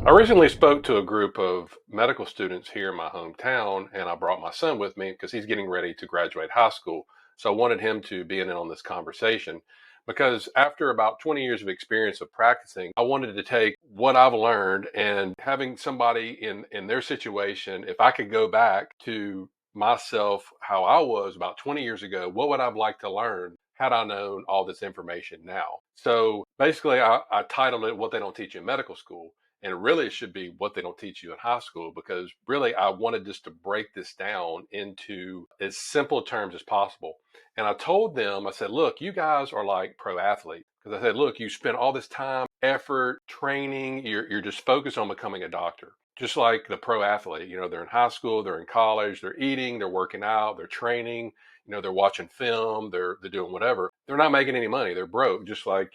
I recently spoke to a group of medical students here in my hometown, and I brought my son with me because he's getting ready to graduate high school. So I wanted him to be in on this conversation because after about 20 years of experience of practicing, I wanted to take what I've learned and having somebody in their situation, if I could go back to myself how I was about 20 years ago, what would I have liked to learn had I known all this information now? So basically, I titled it What They Don't Teach You in Medical School, and really, it should be what they don't teach you in high school, because really, I wanted just to break this down into as simple terms as possible. And I told them, I said, look, you guys are like pro athletes. Because I said, look, you spend all this time, effort, training, you're just focused on becoming a doctor. Just like the pro athlete, they're in high school, they're in college, they're eating, they're working out, they're training, they're watching film, they're doing whatever. They're not making any money. They're broke, just like,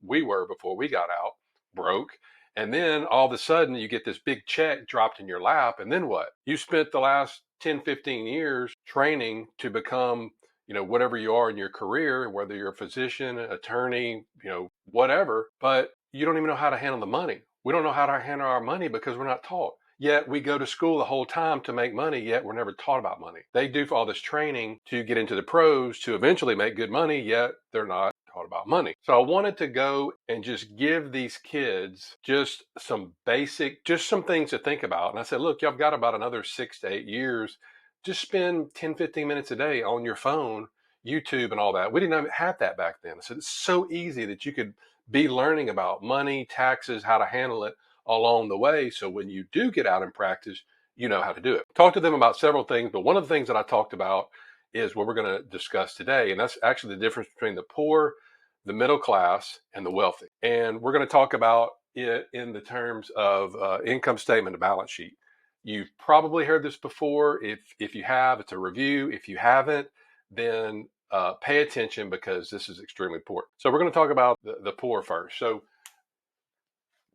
we were before we got out, broke. And then all of a sudden you get this big check dropped in your lap. And then what? You spent the last 10, 15 years training to become, whatever you are in your career, whether you're a physician, attorney, whatever, but you don't even know how to handle the money. We don't know how to handle our money because we're not taught. Yet we go to school the whole time to make money, yet we're never taught about money. They do all this training to get into the pros to eventually make good money, yet they're not taught about money. So I wanted to go and just give these kids just some things to think about. And I said, look, y'all got about another 6 to 8 years. Just spend 10, 15 minutes a day on your phone, YouTube and all that. We didn't even have that back then. So it's so easy that you could be learning about money, taxes, how to handle it along the way. So when you do get out and practice, you know how to do it. Talk to them about several things, but one of the things that I talked about is what we're going to discuss today. And that's actually the difference between the poor, the middle class, and the wealthy. And we're going to talk about it in the terms of income statement and balance sheet. You've probably heard this before. If you have, it's a review. If you haven't, then pay attention because this is extremely important. So we're going to talk about the poor first. So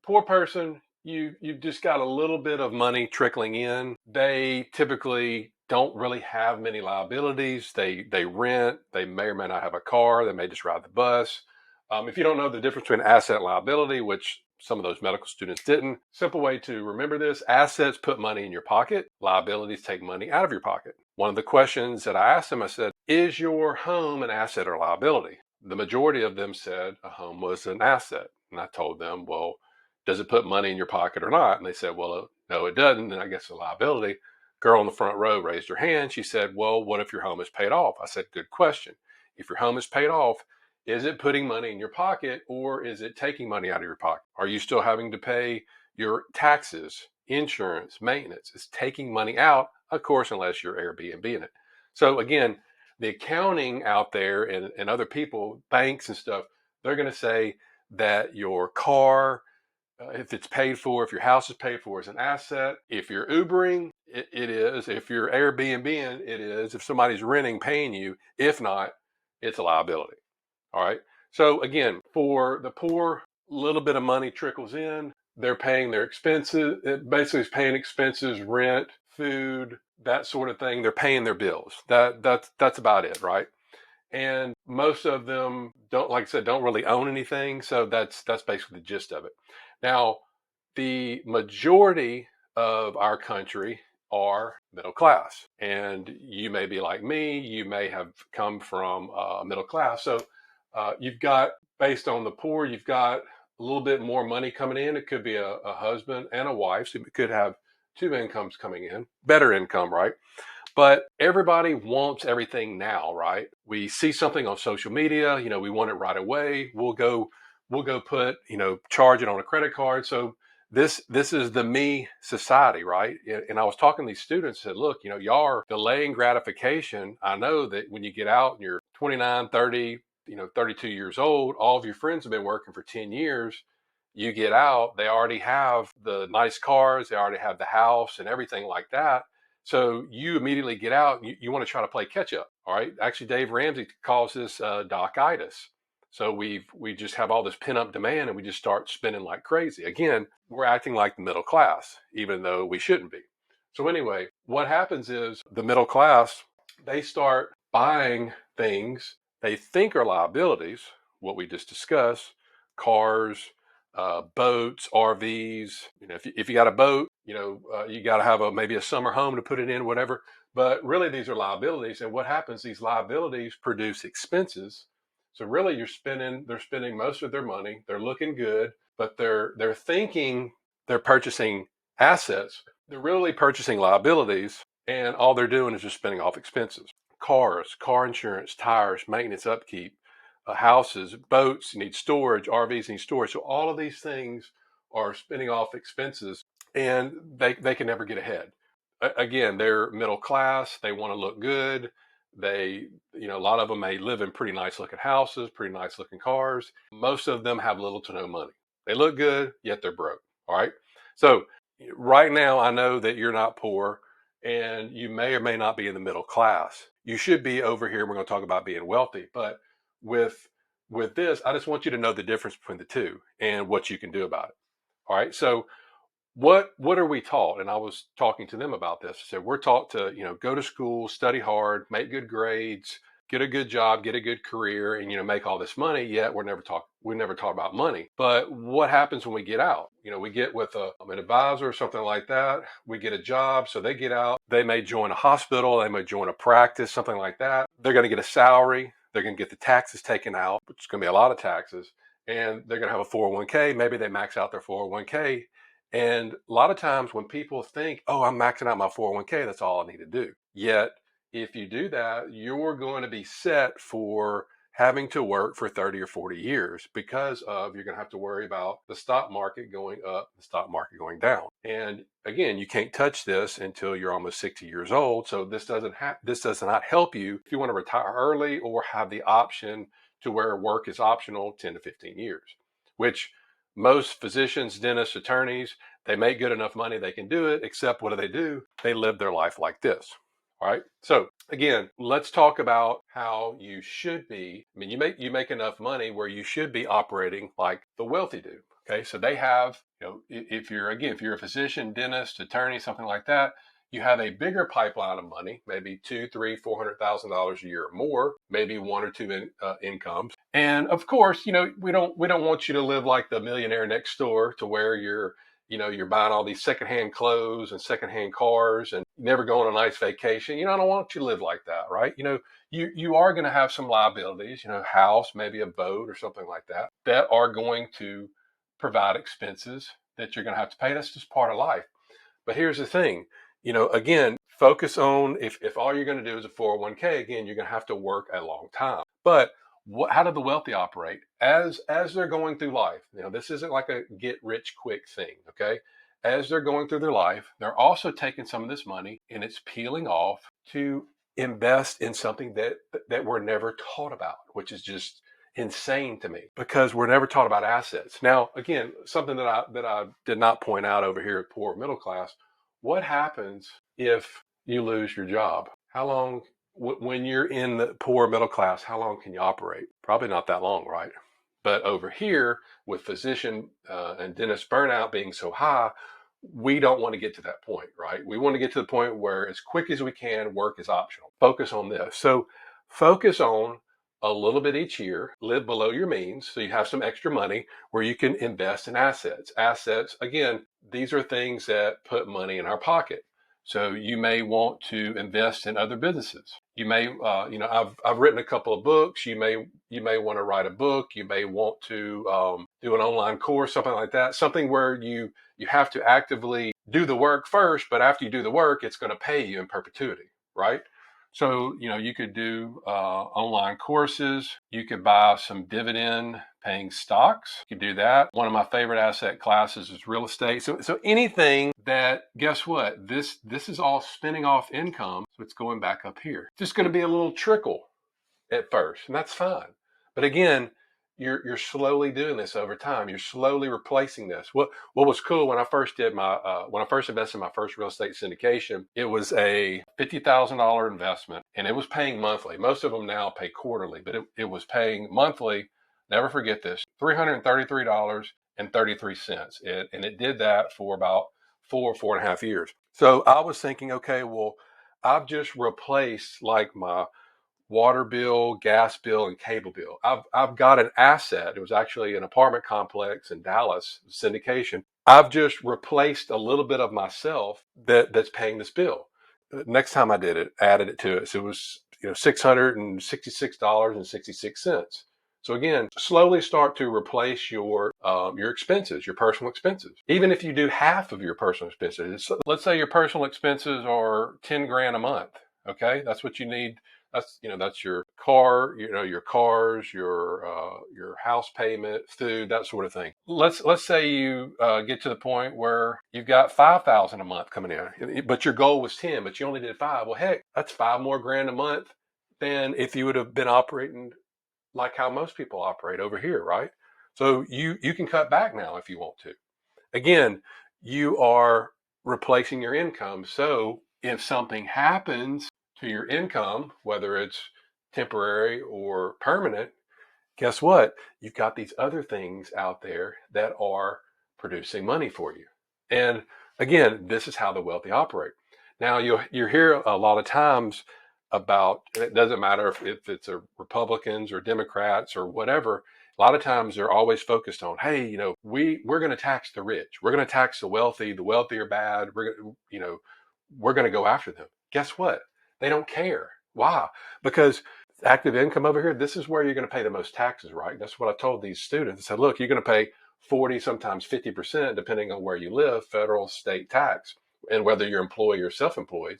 poor person, you've just got a little bit of money trickling in. They typically don't really have many liabilities. They rent. They may or may not have a car. They may just ride the bus. If you don't know the difference between asset and liability, which some of those medical students didn't, simple way to remember this: assets put money in your pocket. Liabilities take money out of your pocket. One of the questions that I asked them, I said, is your home an asset or liability? The majority of them said a home was an asset. And I told them, well, does it put money in your pocket or not? And they said, well, no, it doesn't. And I guess a liability. Girl in the front row raised her hand. She said, well, what if your home is paid off? I said, good question. If your home is paid off, is it putting money in your pocket or is it taking money out of your pocket? Are you still having to pay your taxes, insurance, maintenance? It's taking money out, of course, unless you're Airbnb in it. So again, the accounting out there and other people, banks and stuff, they're going to say that your car, if it's paid for, if your house is paid for, is an asset. If you're Ubering, it is. If you're Airbnb, it is. If somebody's renting, paying you. If not, it's a liability. All right. So again, for the poor, a little bit of money trickles in. They're paying their expenses. It basically is paying expenses, rent, food, that sort of thing. They're paying their bills. That's about it, right? And most of them don't, like I said, don't really own anything. So that's basically the gist of it. Now, the majority of our country are middle class, and you may be like me. You may have come from middle class. So you've got, based on the poor, you've got a little bit more money coming in. It could be a husband and a wife. So you could have two incomes coming in, better income, right? But everybody wants everything now, right? We see something on social media, we want it right away. We'll go put, charge it on a credit card. So this is the me society, right? And I was talking to these students, said, look, y'all are delaying gratification. I know that when you get out and you're 29, 30, 32 years old, all of your friends have been working for 10 years. You get out, they already have the nice cars, they already have the house and everything like that. So you immediately get out and you want to try to play catch up. All right. Actually, Dave Ramsey calls this doc-itis. So we just have all this pent up demand and we just start spending like crazy. Again, we're acting like the middle class, even though we shouldn't be. So anyway, what happens is the middle class, they start buying things they think are liabilities, what we just discussed: cars, boats, RVs. If you got a boat, you got to have maybe a summer home to put it in, whatever. But really, these are liabilities, and what happens? These liabilities produce expenses. So really, they're spending most of their money. They're looking good, but they're thinking they're purchasing assets. They're really purchasing liabilities, and all they're doing is just spending off expenses. Cars, car insurance, tires, maintenance, upkeep, houses, boats need storage, RVs need storage. So all of these things are spinning off expenses, and they can never get ahead. Again, they're middle class. They want to look good. A lot of them may live in pretty nice looking houses, pretty nice looking cars. Most of them have little to no money. They look good, yet they're broke. All right. So right now, I know that you're not poor, and you may or may not be in the middle class. You should be over here. We're going to talk about being wealthy, but with with this, I just want you to know the difference between the two and what you can do about it. All right. So what are we taught? And I was talking to them about this. I said, we're taught to, go to school, study hard, make good grades, get a good job, get a good career, and make all this money. Yet we never talk about money. But what happens when we get out? We get with an advisor or something like that. We get a job, so they get out. They may join a hospital, they may join a practice, something like that. They're going to get a salary. They're going to get the taxes taken out, which is going to be a lot of taxes, and they're going to have a 401k. Maybe they max out their 401k. And a lot of times when people think, oh, I'm maxing out my 401k, that's all I need to do. Yet, if you do that, you're going to be set for having to work for 30 or 40 years because you're going to have to worry about the stock market going up, the stock market going down. And again, you can't touch this until you're almost 60 years old. So this does not help you if you want to retire early or have the option to where work is optional 10 to 15 years, which most physicians, dentists, attorneys, they make good enough money they can do it, except what do? They live their life like this. All right. So again, let's talk about how you should be. I mean, you make enough money where you should be operating like the wealthy do. Okay. So they have, if you're a physician, dentist, attorney, something like that, you have a bigger pipeline of money, maybe $200,000, $300,000, $400,000 a year or more, maybe one or two incomes. And of course, we don't want you to live like the millionaire next door to where you're buying all these secondhand clothes and secondhand cars and never go on a nice vacation. I don't want you to live like that, right? You are going to have some liabilities, house, maybe a boat or something like that are going to provide expenses that you're going to have to pay. That's just part of life. But here's the thing, again, focus on if all you're going to do is a 401k, again, you're going to have to work a long time. But how do the wealthy operate as they're going through life? This isn't like a get rich quick thing, okay? As they're going through their life, they're also taking some of this money and it's peeling off to invest in something that we're never taught about, which is just insane to me because we're never taught about assets. Now, again, something that I did not point out over here at Poor Middle Class, what happens if you lose your job? How long, when you're in the poor middle class, how long can you operate? Probably not that long, right? But over here with physician and dentist burnout being so high, we don't want to get to that point, right? We want to get to the point where as quick as we can, work is optional. Focus on this. So focus on a little bit each year, live below your means so you have some extra money where you can invest in assets. Assets, again, these are things that put money in our pocket. So you may want to invest in other businesses. You may, I've written a couple of books. You may want to write a book. You may want to do an online course, something like that. Something where you have to actively do the work first, but after you do the work, it's going to pay you in perpetuity, right? So, you could do online courses. You could buy some dividend paying stocks. You could do that. One of my favorite asset classes is real estate. So anything that, guess what? This is all spinning off income. So it's going back up here. Just going to be a little trickle at first, and that's fine. But again, you're slowly doing this over time. You're slowly replacing this. What was cool when I first did when I first invested in my first real estate syndication, it was a $50,000 investment, and it was paying monthly. Most of them now pay quarterly, but it was paying monthly. Never forget this: $333.33, and it did that for about 4.5 years. So I was thinking, okay, well, I've just replaced like my water bill, gas bill, and cable bill. I've got an asset. It was actually an apartment complex in Dallas, syndication. I've just replaced a little bit of myself that's paying this bill. Next time I did it, added it to it. So it was $666.66. So again, slowly start to replace your expenses, your personal expenses. Even if you do half of your personal expenses, let's say your personal expenses are 10 grand a month. Okay, that's what you need. That's your car, your cars, your house payment, food, that sort of thing. Let's say you get to the point where you've got 5,000 a month coming in, but your goal was 10, but you only did 5. Well, heck, that's 5 more grand a month than if you would have been operating like how most people operate over here, right? So you can cut back now if you want to. Again, you are replacing your income. So if something happens to your income, whether it's temporary or permanent, guess what? You've got these other things out there that are producing money for you. And again, this is how the wealthy operate. Now, you hear a lot of times about, it doesn't matter if it's a Republicans or Democrats or whatever. A lot of times they're always focused on, hey, we're going to tax the rich. We're going to tax the wealthy. The wealthy are bad. We're going to go after them. Guess what? They don't care. Why? Because active income over here, this is where you're going to pay the most taxes, right? That's what I told these students. I said, look, you're going to pay 40, sometimes 50%, depending on where you live, federal, state tax, and whether you're employee or self-employed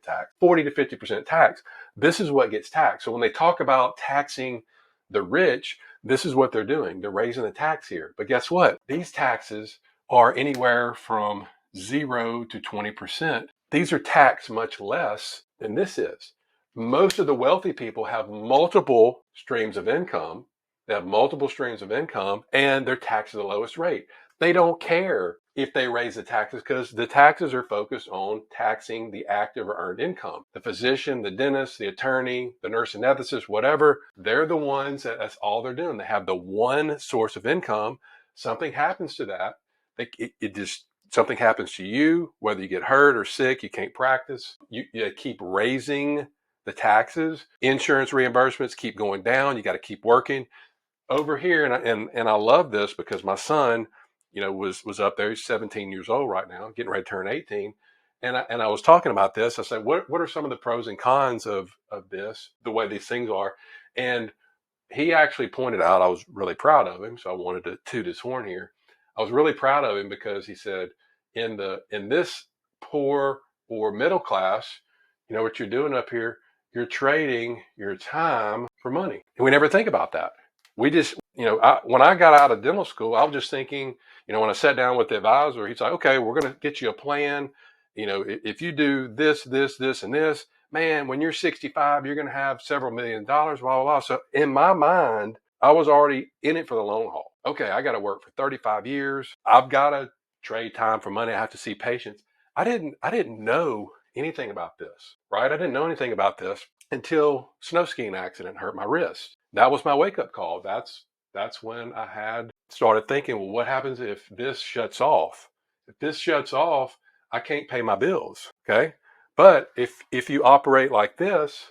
tax, 40 to 50% tax. This is what gets taxed. So when they talk about taxing the rich, this is what they're doing. They're raising the tax here. But guess what? These taxes are anywhere from 0 to 20%. These are taxed much less than this is. Most of the wealthy people have multiple streams of income. They have multiple streams of income and they're taxed at the lowest rate. They don't care if they raise the taxes because the taxes are focused on taxing the active or earned income. The physician, the dentist, the attorney, the nurse anesthetist, whatever, they're the ones that's all they're doing. They have the one source of income. Something happens to that. Something happens to you, whether you get hurt or sick, you can't practice. You keep raising the taxes, insurance reimbursements keep going down. You got to keep working over here. And I love this because my son, was up there. He's 17 years old right now, getting ready to turn 18. And I was talking about this. I said, what are some of the pros and cons of this, the way these things are? And he actually pointed out, I was really proud of him. So I wanted to toot his horn here. I was really proud of him because he said, in this poor or middle class, what you're doing up here, you're trading your time for money. And we never think about that. We just, when I got out of dental school, I was just thinking, when I sat down with the advisor, he's like, okay, we're going to get you a plan. If you do this, and this, man, when you're 65, you're going to have several $1,000,000, blah, blah, blah. So in my mind, I was already in it for the long haul. Okay, I got to work for 35 years. I've got to trade time for money. I have to see patients. I didn't know anything about this, right? I didn't know anything about this until snow skiing accident hurt my wrist. That was my wake up call. That's when I had started thinking, well, what happens if this shuts off? If this shuts off, I can't pay my bills. Okay. But if you operate like this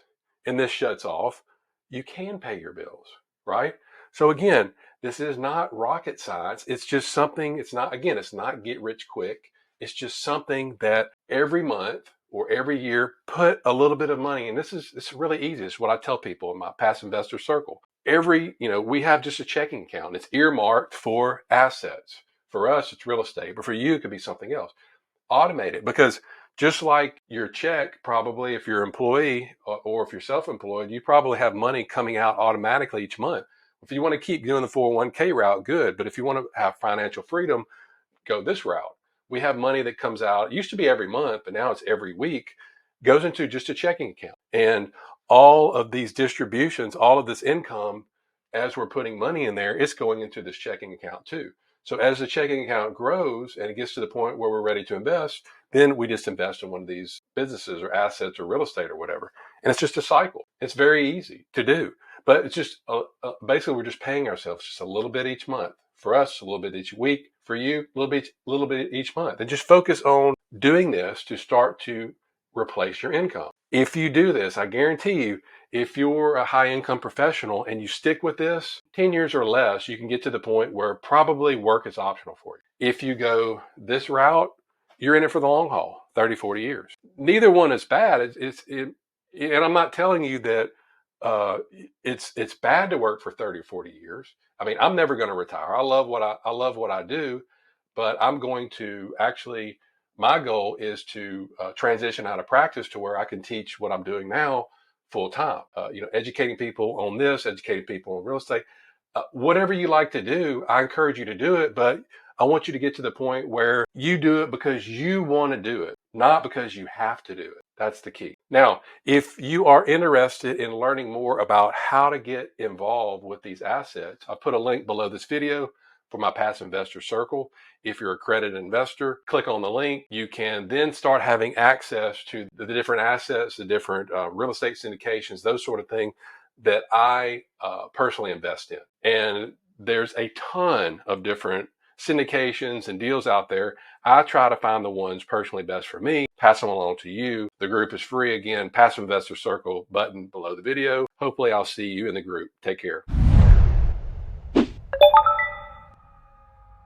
and this shuts off, you can pay your bills, right? So again, this is not rocket science. It's just something, it's not get rich quick. It's just something that every month or every year, put a little bit of money. And this is really easy. It's what I tell people in my past investor circle. We have just a checking account. It's earmarked for assets. For us, it's real estate, but for you, it could be something else. Automate it, because just like your check, probably if you're an employee or if you're self-employed, you probably have money coming out automatically each month. If you want to keep doing the 401k route, good. But if you want to have financial freedom, go this route. We have money that comes out. It used to be every month, but now it's every week, goes into just a checking account. And all of these distributions, all of this income, as we're putting money in there, it's going into this checking account too. So as the checking account grows and it gets to the point where we're ready to invest, then we just invest in one of these businesses or assets or real estate or whatever. And it's just a cycle. It's very easy to do, but it's just basically we're just paying ourselves just a little bit each month. For us, a little bit each week. For you, a little bit each month. And just focus on doing this to start to replace your income. If you do this, I guarantee you, If you're a high income professional and you stick with this 10 years or less, you can get to the point where probably work is optional for you. If you go this route, you're in it for the long haul, 30, 40 years. Neither one is bad. And I'm not telling you that uh, it's bad to work for 30 or 40 years. I mean, I'm never going to retire. I love what I do, but I'm going to actually, my goal is to transition out of practice to where I can teach what I'm doing now full time. Educating people on this, educating people on real estate, whatever you like to do, I encourage you to do it. But I want you to get to the point where you do it because you want to do it, not because you have to do it. That's the key. Now, if you are interested in learning more about how to get involved with these assets, I put a link below this video for my Passive Investor Circle. If you're a accredited investor, click on the link. You can then start having access to the different assets, the different real estate syndications, those sort of things that I personally invest in. And there's a ton of different syndications and deals out there. I try to find the ones personally best for me, pass them along to you. The group is free. Again, Passive Investor Circle button below the video. Hopefully I'll see you in the group. Take care.